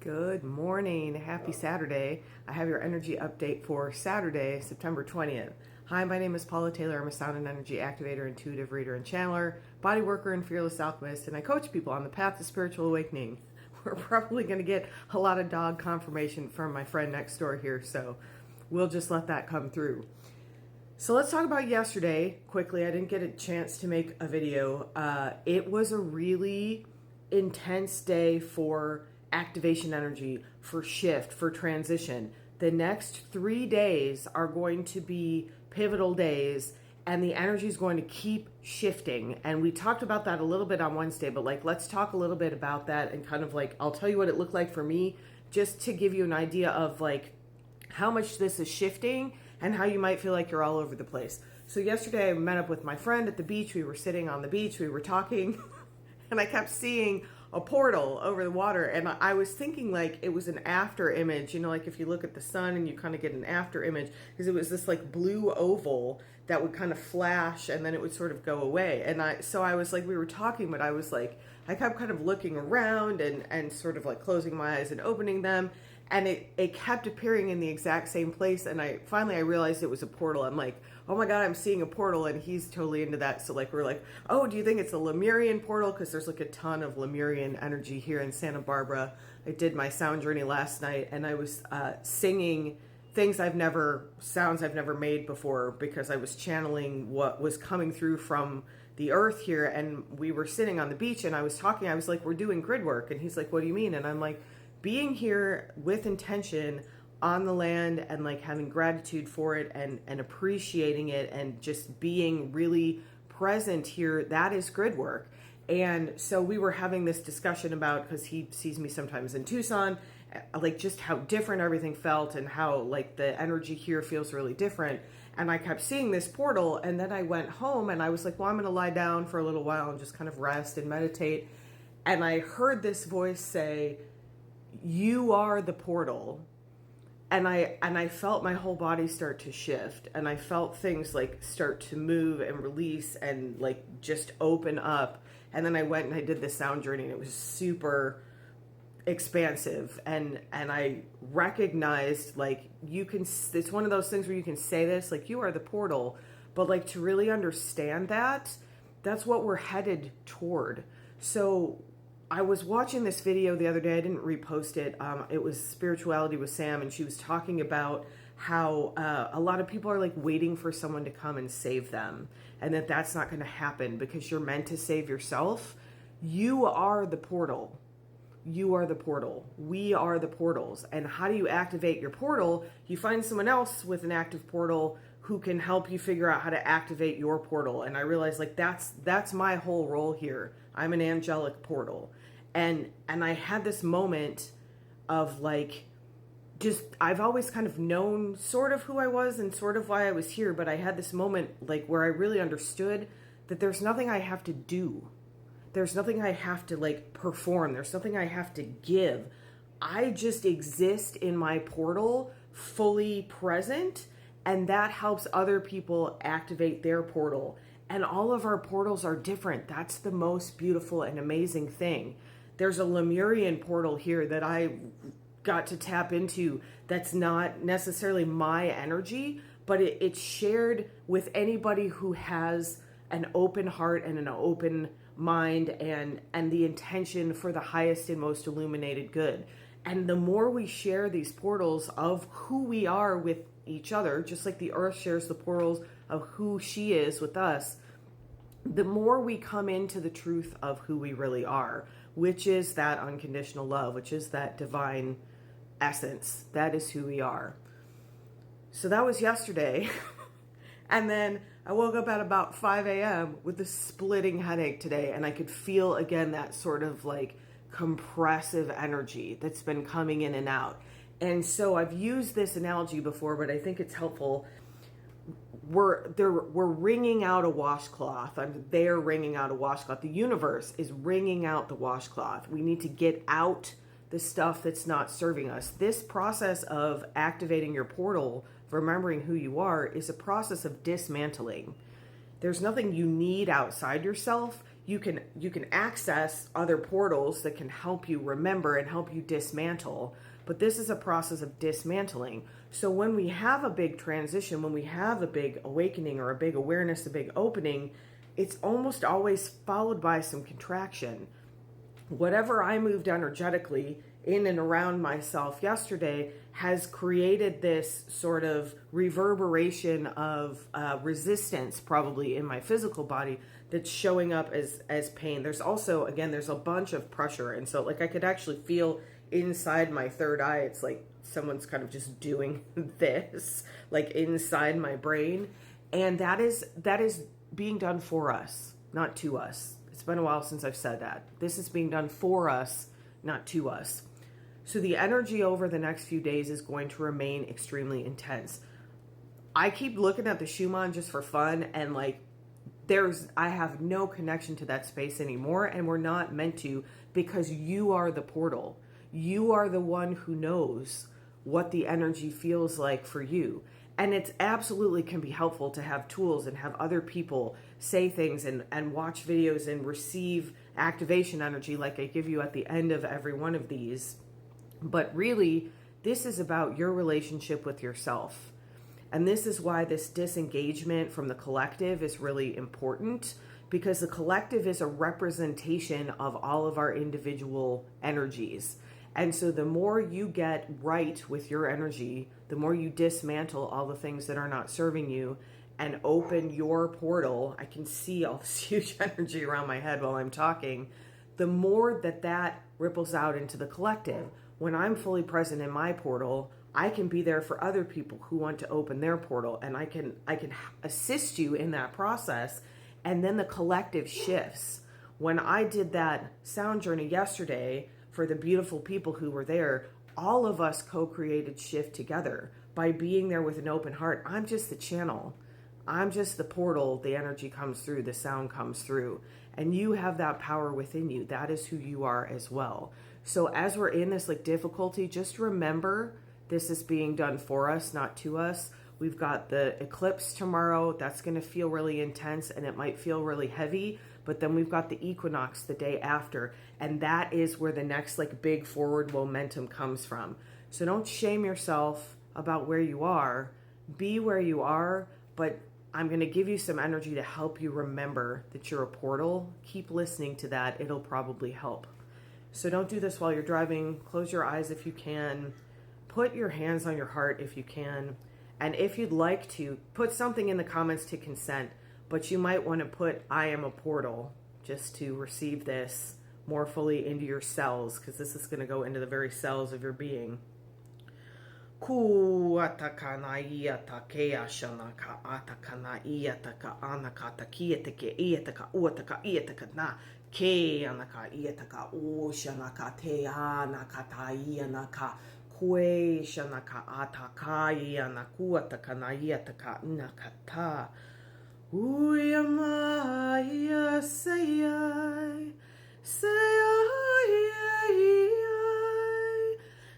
Good morning. Happy Saturday. I have your energy update for Saturday, September 20th. Hi, my name is Paula Taylor. I'm a sound and energy activator, intuitive reader, and channeler, body worker, and fearless alchemist, and I coach people on the path to spiritual awakening. We're probably going to get a lot of dog confirmation from my friend next door here, so we'll just let that come through. So let's talk about yesterday quickly. I didn't get a chance to make a video. It was a really intense day for activation energy, for shift, for transition. The next 3 days are going to be pivotal days, and the energy is going to keep shifting. And we talked about that a little bit on Wednesday, but let's talk a little bit about that and kind of I'll tell you what it looked like for me, just to give you an idea of how much this is shifting and how you might feel like you're all over the place. So yesterday I met up with my friend at the beach. We were sitting on the beach, we were talking, and I kept seeing a portal over the water, and I was thinking it was an after image, if you look at the sun and you kind of get an after image, because it was this blue oval that would kind of flash and then it would sort of go away. And I was we were talking, but I kept kind of looking around and sort of closing my eyes and opening them, and it kept appearing in the exact same place. And I finally realized it was a portal. I'm like, oh my God, I'm seeing a portal, and he's totally into that. So we're like, oh, do you think it's a Lemurian portal? Because there's a ton of Lemurian energy here in Santa Barbara. I did my sound journey last night, and I was singing sounds I've never made before, because I was channeling what was coming through from the earth here. And we were sitting on the beach, and I was talking. I was like, we're doing grid work, and he's like, what do you mean? And I'm like, being here with intention on the land, and having gratitude for it, and appreciating it, and just being really present here, that is grid work. And so we were having this discussion about, because he sees me sometimes in Tucson, just how different everything felt, and how the energy here feels really different. And I kept seeing this portal, and then I went home and I was like, well, I'm going to lie down for a little while and just kind of rest and meditate. And I heard this voice say, you are the portal. And I felt my whole body start to shift, and I felt things start to move and release and just open up. And then I went and I did the sound journey, and it was super expansive. And I recognized it's one of those things where you can say this, you are the portal, but to really understand that's what we're headed toward. So I was watching this video the other day. I didn't repost it. It was Spirituality with Sam, and she was talking about how a lot of people are waiting for someone to come and save them, and that's not going to happen, because you're meant to save yourself. You are the portal. You are the portal. We are the portals. And how do you activate your portal? You find someone else with an active portal who can help you figure out how to activate your portal. And I realized that's my whole role here. I'm an angelic portal. And I had this moment of I've always kind of known sort of who I was and sort of why I was here, but I had this moment where I really understood that there's nothing I have to do. There's nothing I have to perform. There's nothing I have to give. I just exist in my portal, fully present, and that helps other people activate their portal. And all of our portals are different. That's the most beautiful and amazing thing. There's a Lemurian portal here that I got to tap into that's not necessarily my energy, but it's shared with anybody who has an open heart and an open mind, and the intention for the highest and most illuminated good. And the more we share these portals of who we are with each other, just like the earth shares the portals of who she is with us, the more we come into the truth of who we really are, which is that unconditional love, which is that divine essence. That is who we are. So that was yesterday. And then I woke up at about 5 a.m. with a splitting headache today, and I could feel again that sort of compressive energy that's been coming in and out. And so I've used this analogy before, but I think it's helpful. We're wringing out a washcloth. They're wringing out a washcloth. The universe is wringing out the washcloth. We need to get out the stuff that's not serving us. This process of activating your portal, remembering who you are, is a process of dismantling. There's nothing you need outside yourself. You can you can access other portals that can help you remember and help you dismantle. But this is a process of dismantling. So when we have a big transition, when we have a big awakening or a big awareness, a big opening, it's almost always followed by some contraction. Whatever I moved energetically in and around myself yesterday has created this sort of reverberation of resistance probably in my physical body that's showing up as pain. There's also, again, there's a bunch of pressure. And so like I could actually feel inside my third eye, it's like someone's kind of just doing this, like inside my brain. And that is being done for us, not to us. It's been a while since I've said that. This is being done for us, not to us. So the energy over the next few days is going to remain extremely intense. I keep looking at the Schumann just for fun, and like I have no connection to that space anymore, and we're not meant to, because you are the portal. You are the one who knows what the energy feels like for you. And it's absolutely can be helpful to have tools and have other people say things and watch videos and receive activation energy like I give you at the end of every one of these. But really, this is about your relationship with yourself. And this is why this disengagement from the collective is really important, because the collective is a representation of all of our individual energies. And so the more you get right with your energy, the more you dismantle all the things that are not serving you and open your portal. I can see all this huge energy around my head while I'm talking. The more that ripples out into the collective. When I'm fully present in my portal, I can be there for other people who want to open their portal, and I can assist you in that process. And then the collective shifts. When I did that sound journey yesterday, for the beautiful people who were there, all of us co-created shift together by being there with an open heart. I'm just the channel. I'm just the portal. The energy comes through, the sound comes through, and you have that power within you. That is who you are as well. So as we're in this like difficulty, just remember this is being done for us, not to us. We've got the eclipse tomorrow. That's going to feel really intense, and it might feel really heavy. But then we've got the equinox the day after, and that is where the next like big forward momentum comes from. So don't shame yourself about where you are. Be where you are, but I'm going to give you some energy to help you remember that you're a portal. Keep listening to that. It'll probably help. So don't do this while you're driving. Close your eyes if you can. Put your hands on your heart if you can. And if you'd like to, put something in the comments to consent. But you might want to put, I am a portal, just to receive this more fully into your cells, because this is going to go into the very cells of your being. Ku atakana iatake ashanaka atakana iataka anakata kietake iataka uataka iataka na ke anaka iataka oshanaka te anakata ianaka kwe shanaka ataka ianaku atakana iataka nakata. Uyamaya sayai sayai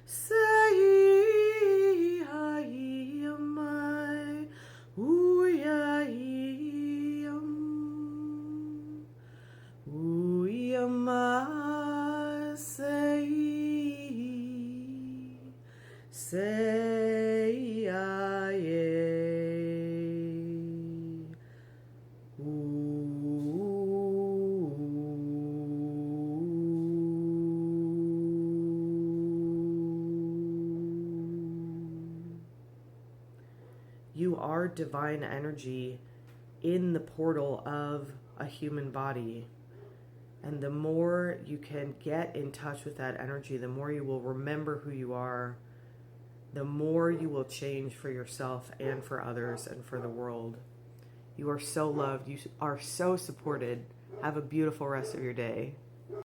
sayai uyayam uyama say You are divine energy in the portal of a human body. And the more you can get in touch with that energy, the more you will remember who you are, the more you will change for yourself and for others and for the world. You are so loved. You are so supported. Have a beautiful rest of your day.